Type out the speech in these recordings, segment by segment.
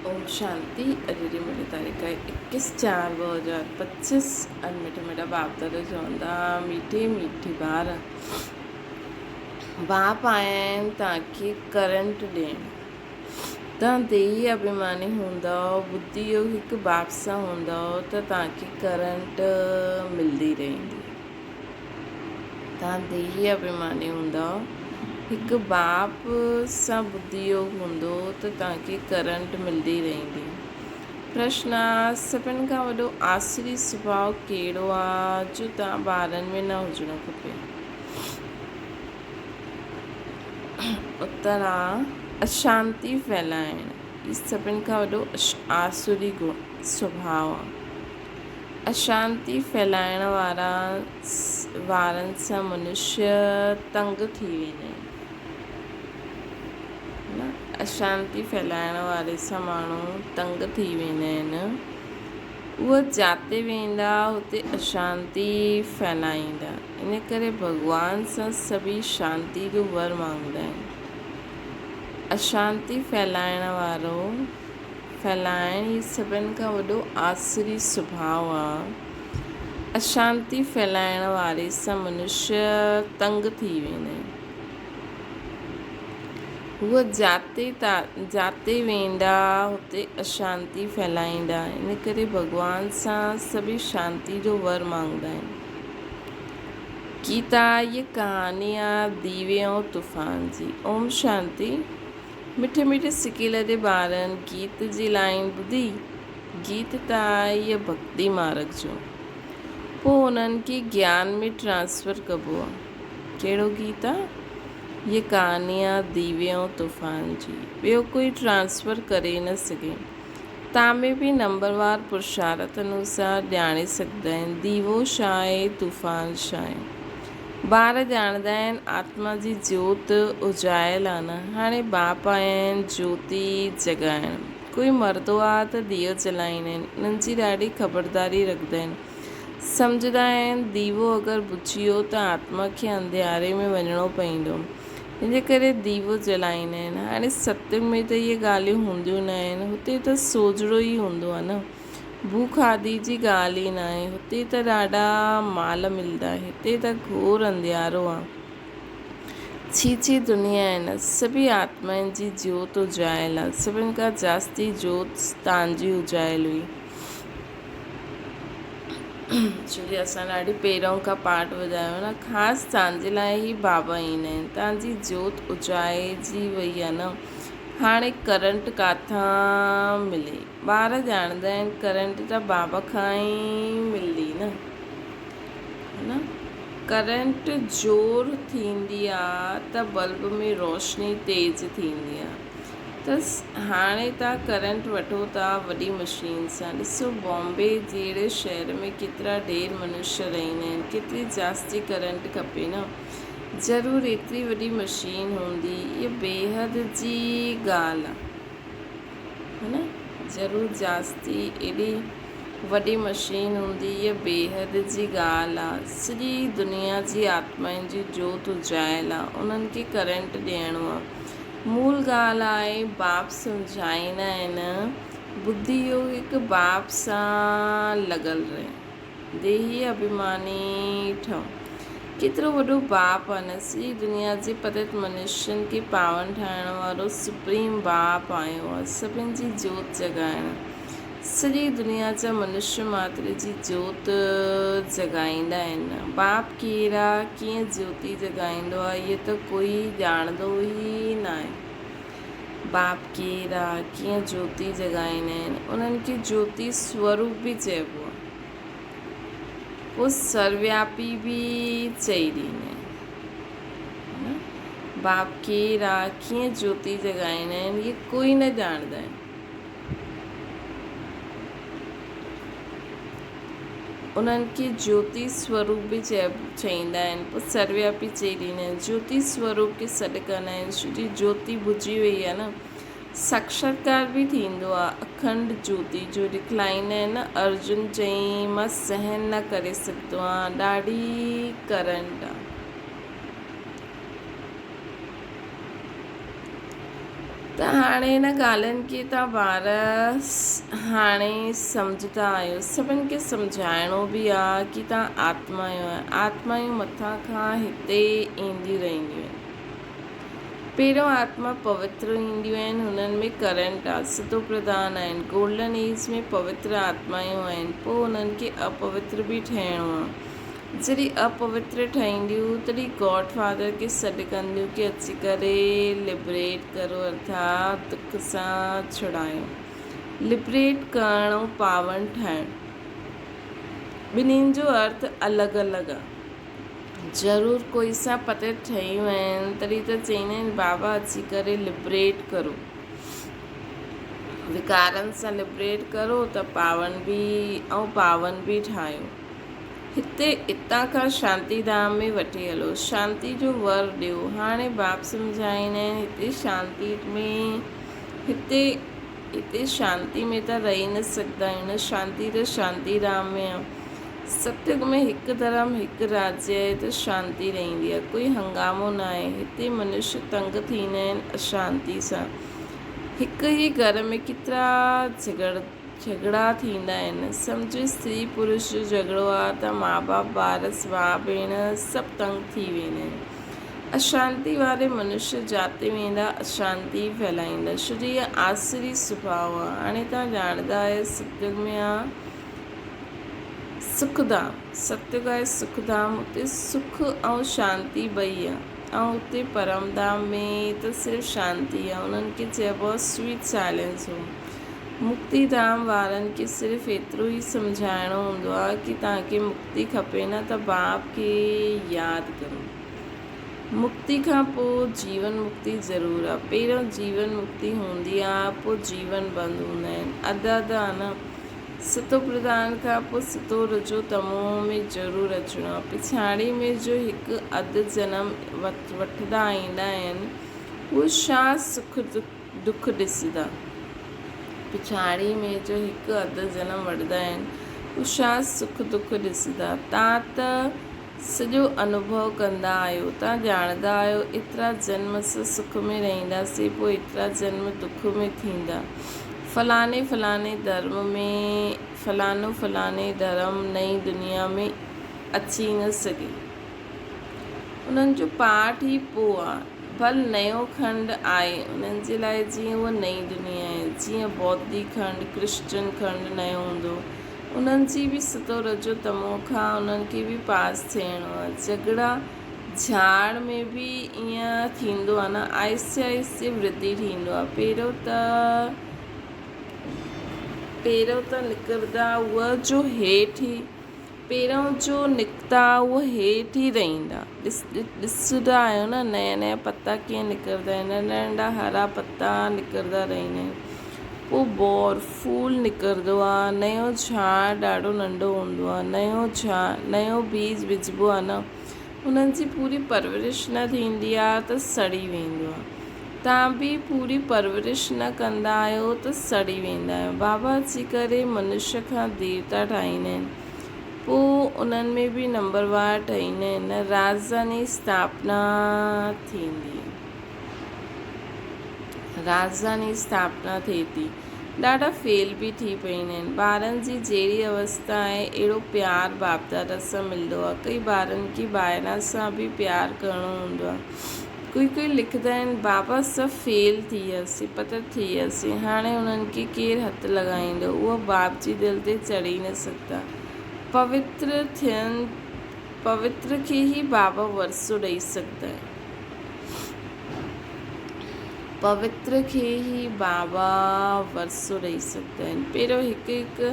ओम शांति। अॼु मेरी तारीख़ है 21/4/2025। अॼु मेरा बाप दादा चवंदा मीठी मीठी ॿार बाप आया आहिनि तव्हांखे करंट ॾियणु। तव्हां देही अभिमानी हूंदव, बुद्धि योग हिकु बाप सां हूंदव त तव्हांखे करंट मिलंदी रहंदी। तव्हां देही अभिमानी हूंदव, हिकु बाप सां बुद्धि योग हूंदो त तव्हांखे करंट मिलंदी रहंदी। प्रश्न आहे, सभिनि खां वॾो आसुरी सुभाउ कहिड़ो आहे जो तव्हां ॿारनि में न हुजणो खपे? उत्तर आहे अशांति फैलाइणु। हीउ सभिनि खां वॾो आसुरी सुभाउ आहे। अशांति फैलाइण वारनि सां मनुष्य तंग थी वेंदा आहिनि। अशांति फैलाइण वारे सां माण्हू तंग थी वेंदा आहिनि। उहे जिते वेंदा हुते अशांति फैलाईंदा। इन करे भॻवान सां सभई शांती जो वर मांगंदा आहिनि। अशांति फैलाइण ही सभिनि खां वॾो आसुरी सुभाउ आहे। अशांति फैलाइण वारे सां मनुष्य तंग थी वेंदा आहिनि। उहे जिते वेंदा हुते अशांति फैलाईंदा। इन करे भॻवान सां सभई शांती जो वर मांगंदा आहिनि। गीता ये कहानी आहे दीवे ऐं तूफ़ान जी। ओम शांति। मिठे मिठे सिकील जे ॿारनि गीत जी लाइन ॿुधी। गीत त आहे इहा भक्ति मार्ग जो, पोइ उन्हनि खे ज्ञान में ट्रांसफ़र कबो आहे। कहिड़ो गीत आहे? ये कहानी आहे दीवे ऐं तूफ़ान जी। ॿियो कोई ट्रांसफ़र करे न सघे। तव्हां में बि नंबरवार पुरुषार्थ अनुसार ॼाणे सघंदा आहिनि दीवो छा आहे, तूफ़ान छा आहे। ॿार ॼाणंदा आहिनि आत्मा जी जोत उजायल आहे न। हाणे बाप आया आहिनि ज्योति जॻाइण। कोई मरंदो आहे त दीयो जलाईंदा आहिनि। उन्हनि जी ॾाढी ख़बरदारी रखंदा आहिनि। सम्झंदा आहिनि दीवो अगरि बुझी वियो त आत्मा खे अंधियारे में वञिणो पवंदो। इन करे दीवो जलाईंदा आहिनि। हाणे सत्युग में त इहे ॻाल्हियूं हूंदियूं न आहिनि। हुते त सोजड़ो ई हूंदो आहे न। भूख आदि जी ॻाल्हि ई न आहे। हुते त ॾाढा माल मिलंदा। हिते त घोर अंधियारो आहे। छी दुनिया आहे न। सभी आत्माउनि जी जोत उजायल आहे। सभिनि खां जास्ती जोत तव्हांजी उजायल हुई। छोकी असां ॾाढी पहिरों खां पाठ वॼायो न। ख़ासि तव्हांजे लाइ ई बाबा ईंदा आहिनि। तव्हांजी जोत उजाइजी वई आहे न। हाणे करंट किथां मिले? ॿार ॼाणंदा आहिनि करंट त बाबा खां ई मिलंदी न, है न। करंट जोर थींदी आहे त बल्ब में रोशनी तेज़ थींदी आहे। त हाणे तव्हां करंट वठो था वॾी मशीन सां। ॾिसो बॉम्बे जहिड़े शहर में केतिरा ढेर मनुष्य रहंदा आहिनि। केतिरी जास्ती करंट खपे न। ज़रूरु एतिरी वॾी मशीन हूंदी। इहा बेहद जी ॻाल्हि आहे, है न। ज़रूरु जास्ती एॾी वॾी मशीन हूंदी। इहा बेहद जी ॻाल्हि आहे। सॼी दुनिया जी आत्माउनि जी जोत उजायल आहे। उन्हनि खे करंट ॾियणो आहे। मूल ॻाल्हि आहे बाप सम्झाईंदा आहिनि बुद्धि योग हिकु बाप सां लॻल रहे। देही अभिमानी ठहो। केतिरो वॾो बाप आहे न। सॼी दुनिया जे पतित मनुष्यनि खे पावन ठाहिण वारो सुप्रीम बाप आयो आहे सभिनि जी जोत जॻाइण। सॼी दुनिया जा मनुष्य मात्र जी जोत जॻाईंदा आहिनि। बाप केरु आहे, कीअं ज्योति जॻाईंदो आहे, इहो त कोई ॼाणंदो ई न आहे। बाप केरु आहे, कीअं ज्योति जॻाईंदा आहिनि, उन्हनि खे ज्योति स्वरूप बि चइबो आहे। पोइ सर्वव्यापी बि चई ॾींदा आहिनि। बाप केरु आहे, कीअं ज्योति जॻाईंदा आहिनि, इहे कोई न ॼाणंदा आहिनि। उन्हनि खे ज्योति स्वरूप बि चईंदा आहिनि। पोइ सर्वव्यापी चई ॾींदा आहिनि। ज्योति स्वरूप खे सॾु कंदा आहिनि। छोकी ज्योति बुझी वई आहे न। साक्षात्कार बि थींदो आहे अखंड ज्योति जो ॾिखलाईंदा आहिनि। अर्जुन चई मां सहन न करे सघंदो आहियां, ॾाढी करंट आहे। त हाणे हिन ॻाल्हियुनि खे तव्हां ॿार हाणे सम्झंदा आहियो। सभिनि खे सम्झाइणो बि आहे कि तव्हां आत्मायूं आहियो। आत्मायूं मथां खां हिते ईंदियूं रहंदियूं आहिनि। पहिरियों आत्मा पवित्र ईंदियूं आहिनि, हुननि में करंट आहे, सिधो प्रधान आहिनि। गोल्डन एज में पवित्र आत्मायूं आहिनि, पोइ हुननि खे अपवित्र बि ठहिणो आहे। जॾहिं अपवित्र ठहींदियूं तॾहिं गॉड फादर खे सॾु कंदियूं कि अची करे लिबरेट करो, अर्थात दुख सां छुड़ायो। लिबरेट करणु ऐं पावन ठाहिणु, ॿिन्हिनि जो अर्थ अलॻि अलॻि आहे। ज़रूरु कोई सां पते ठहियूं आहिनि तॾहिं त चईंदा आहिनि बाबा अची करे लिबरेट करो, विकारनि सां लिबरेट करो त पावन बि ठाहियो। हितां खां शांति धाम में वठी हलो, शांति जो वर ॾियो। हाणे बाप सम्झाईंदा आहिनि हिते शांति में त रही न सघंदा आहियूं। शांति त शांति धाम में आहे। सतयुग में हिकु धर्म हिकु राज्य आहे त शांति रहंदी आहे, कोई हंगामो न आहे। हिते मनुष्य तंग थींदा आहिनि अशांति सां। हिकु ई घर में केतिरा झगड़ा थींदा आहिनि। सम्झो स्त्री पुरुष जो झगड़ो आहे त माउ बाप ॿार भाउ भेण सभु तंग थी वेंदा आहिनि। अशांति वारे मनुष्य जाते वेंदा अशांति फैलाईंदा, छो जो इहा आसुरी सुभाउ आहे। हाणे तव्हां ॼाणंदा आहियो सतयुग में आहे सुखधाम, सतयुग आहे सुखधाम, उते सुख ऐं शांति ॿई आहे। ऐं उते परमधाम में त सिर्फ़ु शांति आहे, उन्हनि खे चइबो आहे स्वीट साइलेंस हो। मुक्तिधाम वारनि खे सिर्फ़ु एतिरो ई सम्झाइणो हूंदो आहे कि तव्हांखे मुक्ति खपे न त बाप खे यादि करो। मुक्ति खां पोइ जीवन मुक्ति ज़रूरु आहे। पहिरियों जीवन मुक्ति हूंदी आहे, पोइ जीवन बंदि हूंदा आहिनि। अध आहे न। सतो प्रधान खां पोइ सतो रजो तमो में ज़रूरु अचिणो आहे। पिछाड़ी में जो हिकु अधु जनम वठंदा ईंदा आहिनि, उहे छा सुख दुख ॾिसंदा। पिछाड़ी में जो हिकु अधु जनम वठंदा आहिनि, उहे छा सुख दुख ॾिसंदा। तव्हां त सॼो अनुभव कंदा आहियो, तव्हां ॼाणंदा आहियो एतिरा जन्म सां सुख में रहंदासीं, पोइ एतिरा जन्म दुख में थींदा। फलाने धर्म में फलाने धर्म नई दुनिया में अची न सघे। उन्हनि जो पाठ ई पोइ आहे। भल नयो खंड आहे उन्हनि जे लाइ, जीअं उहा नई दुनिया आहे। जीअं बौद्धी खंड क्रिश्चन खंड नयो हूंदो, उन्हनि जी बि सतो रजो तमो खां उन्हनि खे बि पास थियणो आहे। झगड़ा झाड़ में बि ईअं थींदो आहे न, आहिस्ते आहिस्ते वृद्धि थींदो आहे। पहिरियों त निकिरंदा उहा जो हेठि ई, पहिरियों जो निकिता उहो हेठि ई रहंदा। ॾिसंदा आहियो न नया नया पता कीअं निकिरंदा आहिनि, नंढा नंढा हरा पता निकिरंदा रहंदा आहिनि। पोइ बॉर फूल निकिरंदो आहे, नयो झाड़ ॾाढो नंढो हूंदो आहे। नयो बीज विझिबो आहे न, उन्हनि जी पूरी परवरिश न थींदी आहे त सड़ी वेंदो आहे। तव्हां बि पूरी परवरिश न कंदा आहियो त सड़ी वेंदा आहियो। बाबा अची करे मनुष्य खां देवता ठाहींदा आहिनि, पोइ उन्हनि में बि नंबरवार ठाहींदा आहिनि। राजधानी स्थापना थिए थी। ॾाढा फेल बि थी पईंदा आहिनि। ॿारनि जी जहिड़ी अवस्था आहे अहिड़ो प्यारु बाप दादा सां मिलंदो आहे। कई ॿारनि खे ॿाहिरां सां बि प्यारु करिणो हूंदो आहे। कोई लिखंदा आहिनि बाबा सभु फेल थी वियासीं, पत थी वियासीं, हाणे उन्हनि खे केरु हथु लॻाईंदो। उहो बाप जी दिलि ते चढ़ी न सघंदा। पवित्र खे ई बाबा वरसो ॾेई सघंदा आहिनि। पवित्र खे ई बाबा वरसो ॾेई सघंदा आहिनि। पहिरियों हिकु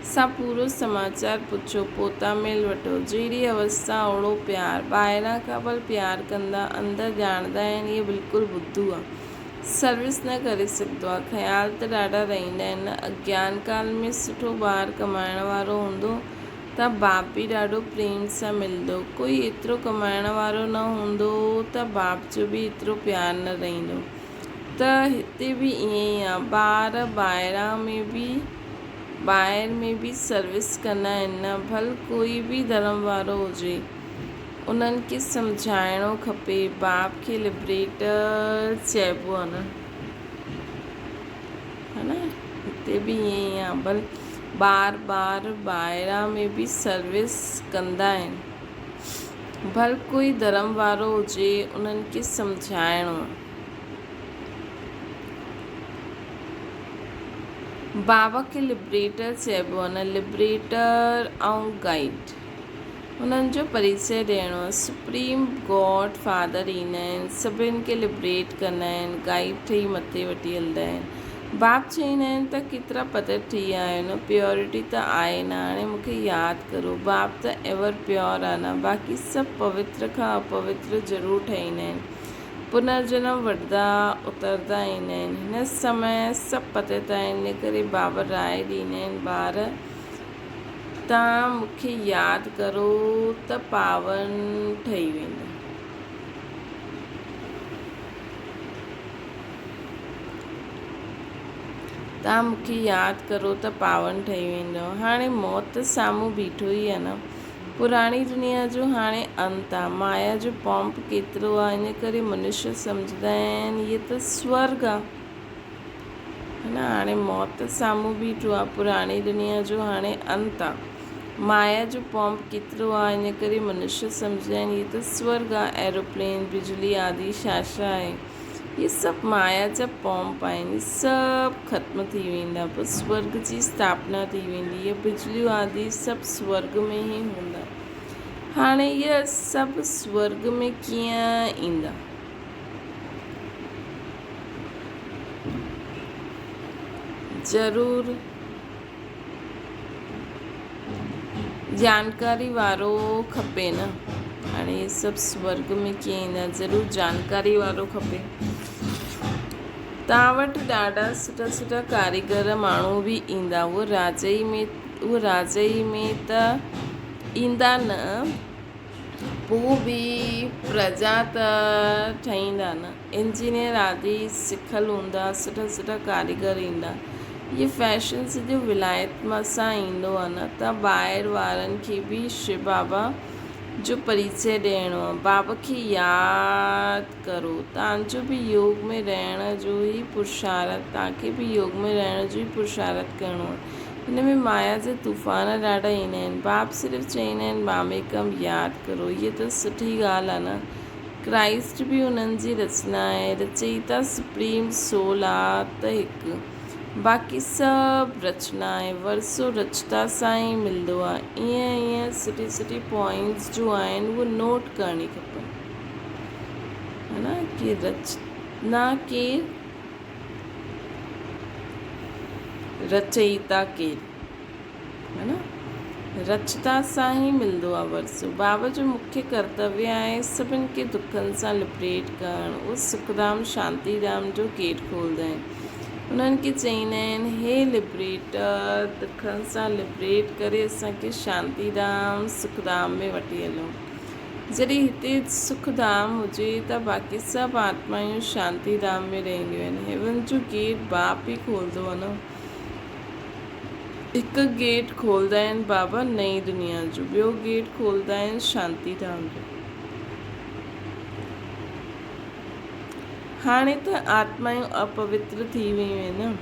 सां पूरो समाचार पुछो, पोइ था मेल वठो। जहिड़ी अवस्था ओड़ो प्यारु। ॿाहिरां खां भल प्यारु कंदा, अंदरि ॼाणंदा आहिनि इहे बिल्कुलु बुद्धू आहे, सर्विस न करे सघंदो आहे। ख़्याल त ॾाढा रहंदा आहिनि। अज्ञान काल में सुठो ॿारु कमाइण वारो हूंदो त बाप बि ॾाढो प्रेम सां मिलंदो। कोई एतिरो कमाइण वारो न हूंदो त बाप जो बि एतिरो प्यारु न रहंदो। त हिते बि ईअं ई आहे। ॿाहिरि में बि सर्विस कंदा आहिनि न, भल कोई बि धर्म वारो हुजे, उन्हनि खे सम्झाइणो खपे। बाप खे लिबरेटर चइबो आहे न। हिते बि ईअं ई आहे। भल बार बार ॿाहिरां में बि सर्विस कंदा आहिनि। भल कोई धर्म वारो हुजे, उन्हनि खे सम्झाइणो आहे। बाबा खे लिबरेटर चइबो आहे न, लिबरेटर ऐं गाइड, उन्हनि जो परिचय ॾियणो आहे। सुप्रीम गॉड फादर ईंदा आहिनि, सभिनि खे लिबरेट कंदा आहिनि, गाइड ठही मथे वठी हलंदा आहिनि। बाप चवंदा आहिनि त केतिरा पदर थी विया आहिनि, प्योरिटी त आहे न, हाणे मूंखे यादि करो। बाप त एवर प्योर आहे न, बाक़ी सभु पवित्र खां अपवित्र ज़रूरु ठहींदा आहिनि। पुनर्जन्म वठंदा उतरंदा ईंदा आहिनि। हिन समय सभु पतित आहिनि, इन करे बाबा राय ॾींदा आहिनि, ॿार तव्हां मूंखे यादि करो त पावन ठही वेंदा। तव्हां मूंखे यादि करो त पावन ठही वेंदो। हाणे मौत साम्हूं बीठो ई आहे न। पुराणी दुनिया जो हाणे अंत आहे। माया जो पॉम्प केतिरो आहे, इन करे मनुष्य सम्झंदा आहिनि इहे त स्वर्ग आहे, है न। हाणे मौत साम्हूं बीठो आहे, पुराणी दुनिया जो हाणे अंत आहे। माया जो पॉम्प केतिरो आहे, इन करे मनुष्य सम्झंदा आहिनि इहे त स्वर्ग आहे। एरोप्लेन, बिजली आदि छा छा आहे, इहे सभु माया जा पॉम्प आहिनि। सभु ख़त्म थी वेंदा, पोइ स्वर्ग जी स्थापना थी वेंदी। इहे बिजलियूं आदि सभु स्वर्ग में ई हूंदा। हाणे इहे सभु स्वर्ग में कीअं ईंदा? ज़रूरु जानकारी वारो खपे न। हाणे इहे सभु स्वर्ग में कीअं ईंदा, ज़रूरु जानकारी वारो खपे। तव्हां वटि ॾाढा सुठा सुठा कारीगर माण्हू बि ईंदा, उहो राजई में त ईंदा न, पोइ बि प्रजा त ठहींदा न। इंजीनियर आदि सिखियल हूंदा, सुठा सुठा कारीगर ईंदा। इहे फैशन सॼो विलायत सां ईंदो आहे न, त ॿाहिरि वारनि खे बि शिव बाबा जो परिचय ॾियणो आहे। बाबा खे यादि करो। तव्हांजो बि योग में रहण जो ई पुरुषार्थ, तव्हांखे बि योग में रहण जो ई पुरुषार्थ करिणो आहे। हिन में माया जा तूफ़ान ॾाढा ईंदा आहिनि। बाप सिर्फ़ु चवंदा आहिनि मामेकम यादि करो। इहा त सुठी ॻाल्हि आहे न। क्राइस्ट बि उन्हनि जी रचना आहे, रचयिता सुप्रीम सोल आहे त हिकु, बाक़ी सभु रचना आहे। वरसो रचता सां ई मिलंदो आहे। ईअं सुठी सुठी पॉइंट्स जो आहिनि, उहे नोट करणी खपनि, है न। कि रचना केरु, रचयिता केरु, है न। रचता सां ई मिलंदो आहे वरसो। बाबा जो मुख्य कर्तव्य आहे सभिनि खे दुखनि सां लिबरेट करणु। उहे सुखधाम शांतीधाम जो गेट खोलंदा आहिनि। उन्हनि खे चवंदा आहिनि, हे लिबरेटर, दुखनि सां लिबरेट करे असांखे शांतीधाम सुखधाम में वठी हलो। जॾहिं हिते सुखधाम हुजे त बाक़ी सभु आत्मायूं शांतीधाम में रहंदियूं आहिनि। हेवन जो गेट बाप ई खोलंदो आहे न। हिकु गेट खोलंदा आहिनि बाबा नई दुनिया जो, ॿियो गेट खोलंदा आहिनि शांतीधाम जो। हाणे त आत्मायूं अपवित्र थी वियूं आहिनि न,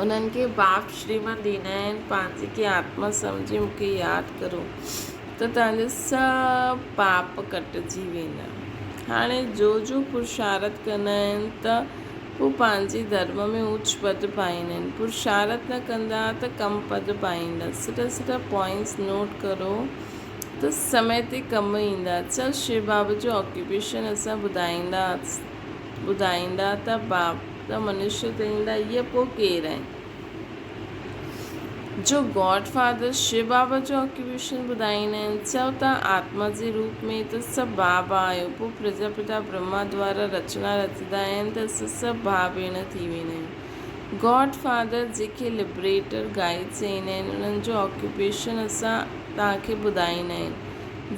उन्हनि खे बाप श्रीमत ॾींदा आहिनि, पंहिंजे खे आत्मा सम्झी मूंखे यादि करो त तव्हांजा सभु पाप कटिजी वेंदा। हाणे जो पुरुषार्थ कंदा आहिनि त पोइ पंहिंजे धर्म में उच्च पद पाईंदा आहिनि। पुरुषार्थ न कंदा त कम पद पाईंदा। सुठा सुठा पॉइंट्स नोट करो त समय ते कमु ईंदा। चल शिव बाबा जो ऑक्यूपेशन असां ॿुधाईंदा त बाप त मनुष्य चवंदा इहे पोइ केरु आहिनि। जो गॉड फादर शिव बाबा जो ऑक्यूपेशन ॿुधाईंदा आहिनि, चओ तव्हां आत्मा जे रूप में त सभु बाबा आहियो। पोइ प्रजापिता ब्रह्मा द्वारा रचना रचंदा आहिनि त असां सभु भाउ भेण थी वेंदा आहियूं। गॉड फादर जंहिंखे लिबरेटर गाइड चवंदा आहिनि, उन्हनि जो ऑक्यूपेशन असां तव्हांखे ॿुधाईंदा आहिनि।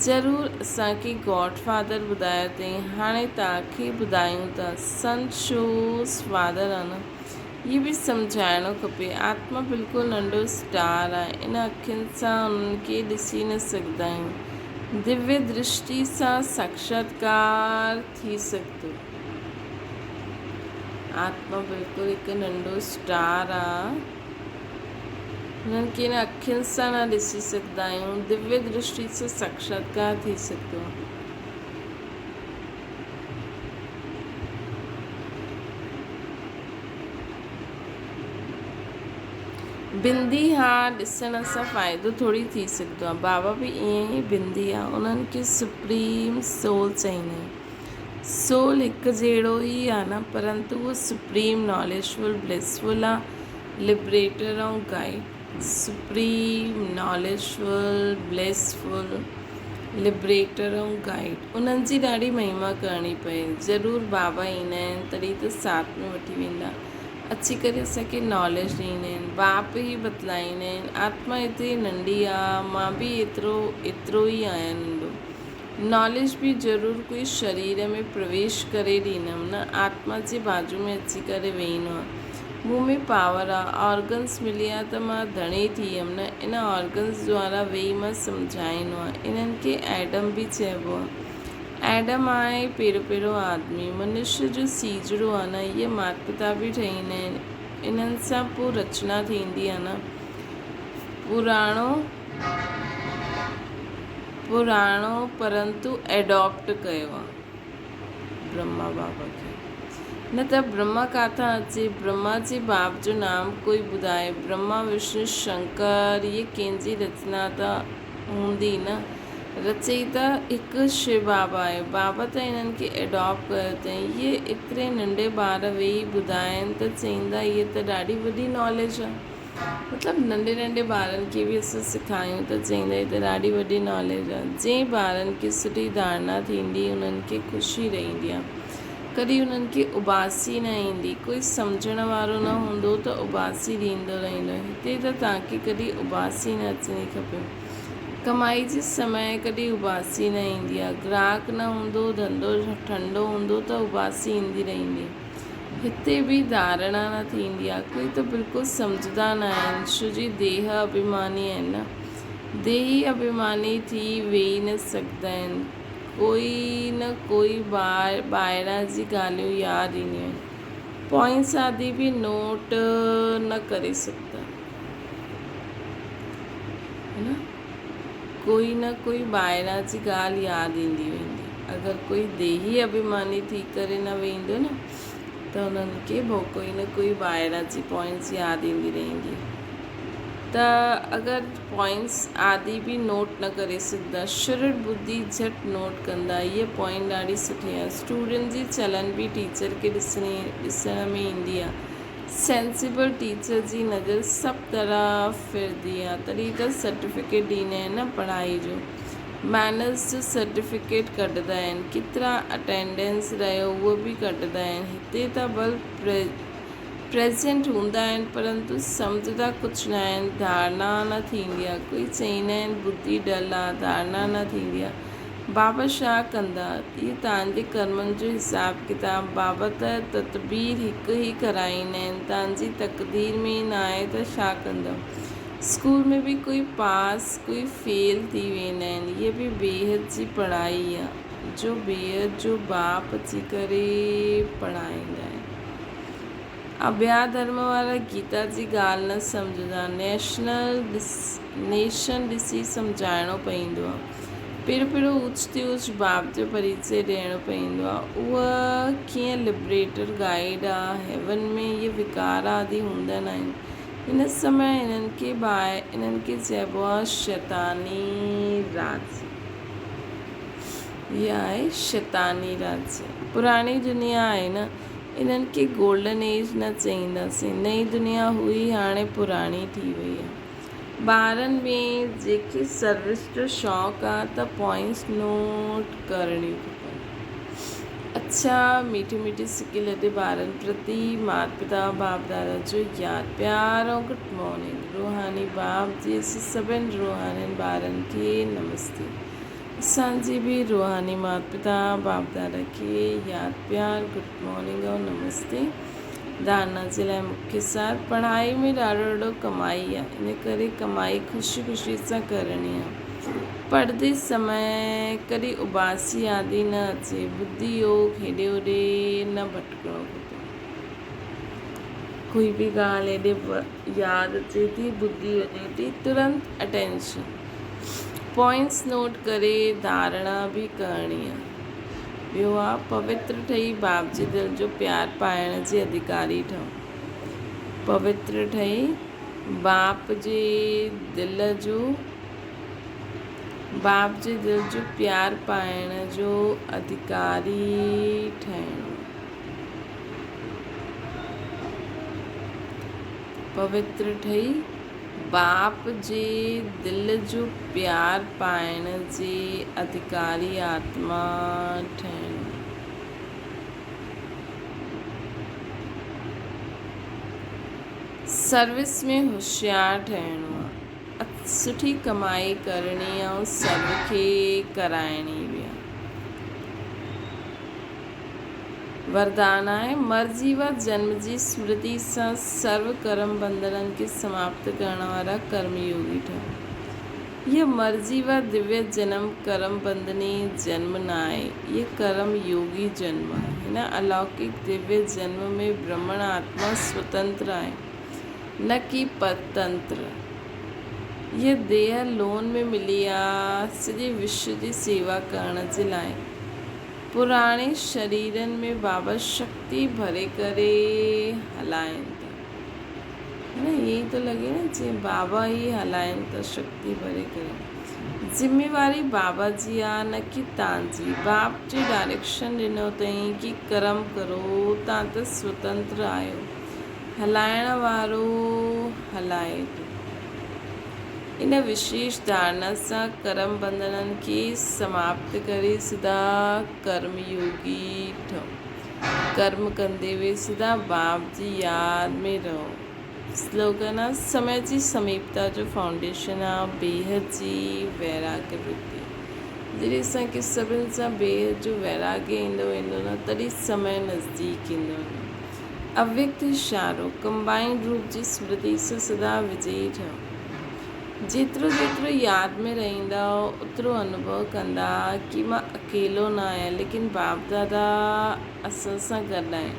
ज़रूरु असांखे गॉड फादर ॿुधायो अथई, हाणे तव्हांखे ॿुधायूं था। सन शोस फादर आहे न, इहे बि सम्झाइणो खपे। आत्मा बिल्कुलु नंढो स्टार आहे। इन अखियुनि सां उन्हनि खे ॾिसी न सघंदा आहियूं। दिव्य दृष्टि सां साक्षात्कार थी सघंदो। आत्मा बिल्कुलु हिकु नंढो स्टार आहे। हुननि खे न अखियुनि सां न ॾिसी सघंदा आहियूं, दिव्य दृष्टि सां साक्षात्कार थी सघंदो आहे। बिंदी हा ॾिसण सां फ़ाइदो थोरी थी सघंदो आहे। बाबा बि ईअं ई बिंदी आहे, उन्हनि खे सुप्रीम सोल चईंदा आहिनि। सोल हिकु जहिड़ो ई आहे न, परंतु उहो सुप्रीम नॉलेजफुल ब्लिसफुल आहे, लिबरेटर ऐं guide. Supreme knowledgeful blissful liberator ऐं गाइड, उन्हनि जी ॾाढी महिमा करणी पए। ज़रूरु बाबा ईंदा आहिनि तॾहिं त साथ में वठी वेंदा, अची करे असांखे नॉलेज ॾींदा आहिनि, बाप ई बतलाईंदा आहिनि। आत्मा एतिरी नंढी आहे, मां बि एतिरो ई आहियां नंढो। नॉलेज बि ज़रूरु कोई शरीर में प्रवेश करे ॾींदमि न, आत्मा जे बाजू में अची करे वेहींदो आहे। मूं में पावर आहे, ऑर्गन्स मिलिया त मां धणी थी वियमि न, इन ऑर्गन्स द्वारा वेही मां सम्झाईंदो आहे। इन्हनि खे एडम बि चइबो आहे। एडम आहे पहिरियों आदमी, मनुष्य जो सीजड़ो आहे न, इहे माता पिता बि ठहींदा आहिनि। इन्हनि सां पोइ रचना थींदी आहे न। पुराणो परंतु एडॉप्ट कयो आहे ब्रह्मा बाबा खे, न त ब्रह्मा काथां अचे। ब्रह्मा जे बाप जो नाम कोई ॿुधाए। ब्रह्मा विष्णु शंकर इहे कंहिंजी रचना त हूंदी न, रचयिता हिकु शिव बाबा आहे। बाबा त इन्हनि खे एडॉप्ट कयो अथई। इहे एतिरे नंढे ॿार वेही ॿुधाइनि त चईंदा इहे त ॾाढी वॾी नॉलेज आहे। मतिलबु नंढे ॿारनि खे बि असां सेखारियूं त चईंदा इहे त ॾाढी वॾी नॉलेज आहे। जंहिं ॿारनि खे सुठी धारणा थींदी उन्हनि खे ख़ुशी रहंदी आहे, कॾहिं उन्हनि खे उबासी न ईंदी। कोई सम्झण वारो न हूंदो त उबासी ॾींदो रहंदो। हिते त तव्हांखे कॾहिं उबासी न अचणी खपे। कमाई जे समय कॾहिं उबासी न ईंदी आहे। ग्राहक न हूंदो, धंधो ठंडो हूंदो त उबासी ईंदी रहंदी। हिते बि धारणा न थींदी आहे। कोई त बिल्कुलु सम्झंदा न आहिनि, छो जी देह अभिमानी आहिनि न। देही अभिमानी थी वेही न सघंदा आहिनि। कोई न कोई ॿाहिरां जी ॻाल्हियूं यादि ईंदियूं आहिनि। पॉइंट्स आदि बि नोट न करे सघंदा, है न। कोई न कोई ॿाहिरां जी ॻाल्हि यादि ईंदी वेंदी। अगरि कोई देही अभिमानी थी करे न वेंदो न, त उन्हनि खे कोई न कोई ॿाहिरां जी पॉइंट्स यादि ईंदी रहंदी। त अगरि पॉइंट्स आदि बि नोट न करे सघंदा, शरीर बुद्धि झटि नोट कंदा। इहा पॉइंट ॾाढी सुठी आहे। स्टूडेंट जी चलन बि टीचर खे ॾिसण में ईंदी आहे। सेंसिबल टीचर जी नज़र सभु तरफ़ फिरदी आहे, तॾहिं त सर्टिफिकेट ॾींदा आहिनि न पढ़ाई जो। मैनर्स जो सर्टिफिकेट कढंदा आहिनि, केतिरा अटेंडेंस रहियो उहो बि कढंदा आहिनि। हिते त प्रेजेंट हूंदा आहिनि, परंतु सम्झंदा कुझु न आहिनि। धारणा न थींदी आहे। कोई चईंदा आहिनि बुद्धि डल आहे, धारणा न थींदी आहे। बाबा छा कंदा? इहे तव्हांजे कर्मनि जो हिसाबु किताबु। बाबा त तदबीर हिकु ई कराईंदा आहिनि। तव्हांजी तक़दीर में न आहे त छा कंदा? स्कूल में बि कोई पास कोई फेल थी वेंदा आहिनि। इहे बि बेहद जी पढ़ाई आहे, जो बेहद जो बाप अची करे पढ़ाईंदा आहिनि। अभ्या धर्म वारा गीता जी ॻाल्हि न सम्झंदा। नेशन ॾिसी सम्झाइणो पवंदो आहे। पहिरियों ऊच ते ऊच बाप जो परिचय ॾियणो पवंदो आहे। उहा कीअं लिबरेटर गाइड आहे। हेवन में इहे विकार आदि हूंदा न आहिनि। हिन समय इन्हनि खे चइबो आहे शैतानी राज्य। इहा आहे शैतानी राज्य। पुराणी दुनिया आहे न, इन्हनि खे गोल्डन एज न चईंदासीं। नई दुनिया हुई, हाणे पुराणी थी वई आहे। ॿारनि में जेके सर्विस जो शौक़ु आहे त पॉइंट्स नोट करणियूं खपनि। अच्छा, मीठी सिकी लॾे ॿारनि प्रति माता पिता बाप दादा जो यादि प्यार ऐं गुड मॉर्निंग। रूहानी बाप जी सभिनि रूहानी ॿारनि खे नमस्ते। असांजी बि रूहानी माता पिता बाप दादा खे यादि प्यार गुड मॉर्निंग ऐं नमस्ते। धारणा जे लाइ मुख्य सार, पढ़ाई में ॾाढो कमाई आहे, इन करे कमाई ख़ुशी सां करणी आहे। पढ़ंदे समय कॾहिं उबासी आदि न अचे। बुद्धि योग हेॾे होॾे न भटकणो खपे। कोई भी ॻाल्हि एॾे यादि अचे थी, ॿुधी वञे थी, तुरंत अटेंशन। पॉइंट्स नोट करे धारणा बि करणी आहे। ॿियो आहे पवित्र ठही बाप जे दिल जो प्यार पाइण जे अधिकारी ठहो। पवित्र ठही बाप जे दिल जो प्यार पाइण जो अधिकारी ठहिणो। पवित्र ठही बाप जे दिल जो प्यार पाइण जे अधिकारी आत्मा ठहिणो। सर्विस में होशियारु ठहिणो आहे। सुठी कमाई करणी ऐं सर्व खे कराइणी बि आहे। वरदान आहे मर्जी व जन्म जी स्मृति सां सर्व कर्म बंधननि खे समाप्त करण वारा कर्मयोगी ठहो। ये मर्जी व दिव्य जन्म कर्म बंधनी जन्म न आहे, ये कर्म योगी जन्म आहे। हिन अलौकिक दिव्य जन्म में ब्रह्मण आत्मा स्वतंत्र आहे, न कि परतंत्र। ये देह लोन में मिली आहे सॼे विश्व जी सेवा करण जे लाइ। पुराणे शरीरनि में बाबा शक्ति भरे करे हलाइनि था। है न, यही तो लॻे न, जीअं बाबा ई हलाइनि था शक्ति भरे करे। ज़िम्मेवारी बाबा जी आहे, न कि तव्हांजी। बाप जे डायरेक्शन ॾिनो अथई कि कर्म करो, तव्हां त स्वतंत्र आहियो। हलाइण वारो हलाए थो। इन विशेष धारणा सां कर्म बंधननि खे समाप्त करे सिधा कर्मयोगी ठहो। कर्म कंदे हुए सिधा बाप जी यादि में रहो। स्लोगन आहे समय जी समीपता जो फाउंडेशन आहे बेहद जी वैराग्य वृत्ति। जॾहिं असांखे सभिनि सां बेहद जो वैराग्य ईंदो वेंदो न, तॾहिं समय नज़दीक ईंदो न। अव्यक्त इशारो कंबाइंड रूप जी स्मृति सां सदा विजयी ठहो। जेतिरो जेतिरो यादि में रहंदा ओतिरो अनुभव कंदा कि मां अकेलो न आहियां, लेकिन बाप दादा असां सां गॾु आहिनि।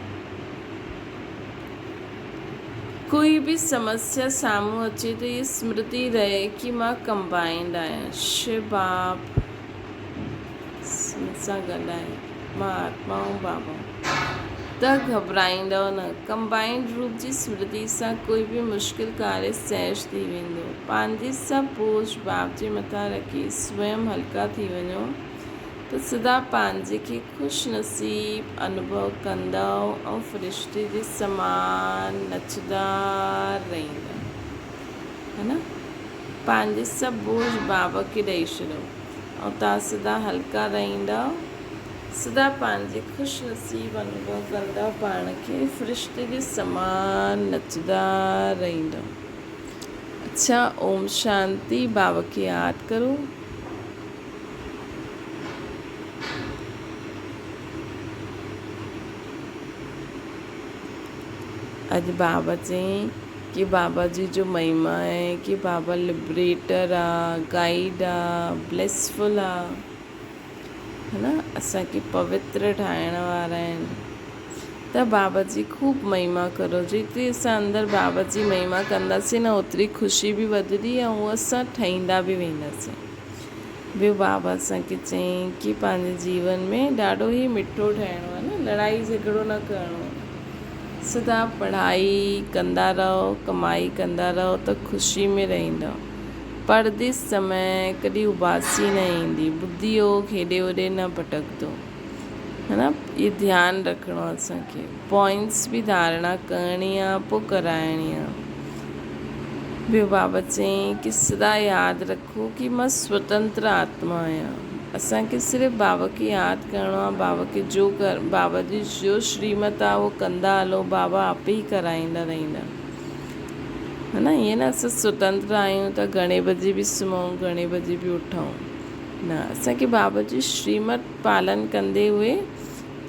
कोई भी समस्या साम्हूं अचे तो ये स्मृति रहे कि मां कंबाइंड आहियां, शिव बाप सां गॾु आहियां, मां आत्मा ऐं बाबा। त घबराईंदव न। कंबाइंड रूप जी स्मृति सां कोई बि मुश्किल कार्य सहज थी वेंदो। पंहिंजी सभु बोझ बाप जे मथां रखी स्वयं हल्का थी वञो त सदा पंहिंजे खे ख़ुशि नसीब अनुभव कंदव ऐं फ़रिश्ते जे समान नचंदा रहंदा। है न, पंहिंजे सभु बोझ बाबा खे ॾेई छॾो ऐं तव्हां सदा हल्का रहंदव, सदा पंहिंजे ख़ुशि नसीब अनुभव कंदा, पाण खे फ़रिश्ते जे समान नचंदा रहंदव। अच्छा, ओम शांति। बाबा खे यादि करो। अॼु बाबा चई कि बाबा जी जो महिमा आहे कि बाबा लिबरेटर आहे, गाइड आहे, ब्लेसफुल आहे। है न, असांखे पवित्र ठाहिण वारा आहिनि। त बाबा जी ख़ूब महिमा करो। जेतिरी असां अंदरि बाबा जी महिमा कंदासीं न, ओतिरी ख़ुशी बि वधंदी ऐं उहा असां ठाहींदा बि वेंदासीं। ॿियो बाबा असांखे चई कि पंहिंजे जीवन में ॾाढो ई मिठो ठहिणो आहे न, लड़ाई झगड़ो न करिणो आहे। सदा पढ़ाई कंदा रहो, कमाई कंदा रहो त ख़ुशी में रहंदव। पढ़ंदे समय कॾहिं उबासी न ईंदी, बुद्धि योग हेॾे होॾे न भटकंदो। है न, ये ध्यानु रखिणो आहे असांखे। पॉइंट्स बि धारणा करणी आहे, पोइ कराइणी आहे। ॿियो बाबा चई कि सदा यादि रखो कि मां स्वतंत्र आत्मा आहियां। असांखे सिर्फ़ु बाबा खे यादि करिणो आहे। बाबा खे बाबा जी जो श्रीमत आहे उहो कंदा हलो, बाबा आपे ई कराईंदा रहंदा। है न, ईअं न असां स्वतंत्र आहियूं त घणे बजे बि सुम्हूं, घणे बजे बि उठूं न। असांखे बाबा जी श्रीमत पालन कंदे हुए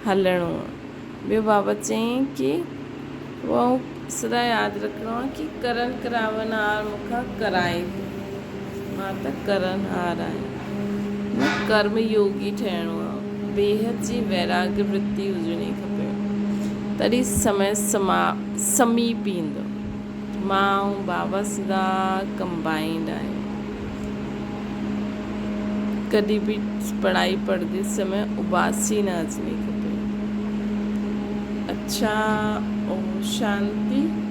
हलणो आहे। ॿियो बाबा चई कि उहो सदा यादि रखिणो आहे कि करन करावनहार मूंखां कराए थो, मां त करनहार आहियां। न, कर्म योगी ठहिणो आहे। बेहद जी वैराग्य वृत्ति हुजणी खपे। तॾहिं समय समीप ईंदो। मां ऐं बाबा सदा कंबाइंड आहियूं। कॾहिं बि पढ़ाई पढ़ंदे समय उबासी न अचणी खपे। अच्छा, ओम शांति।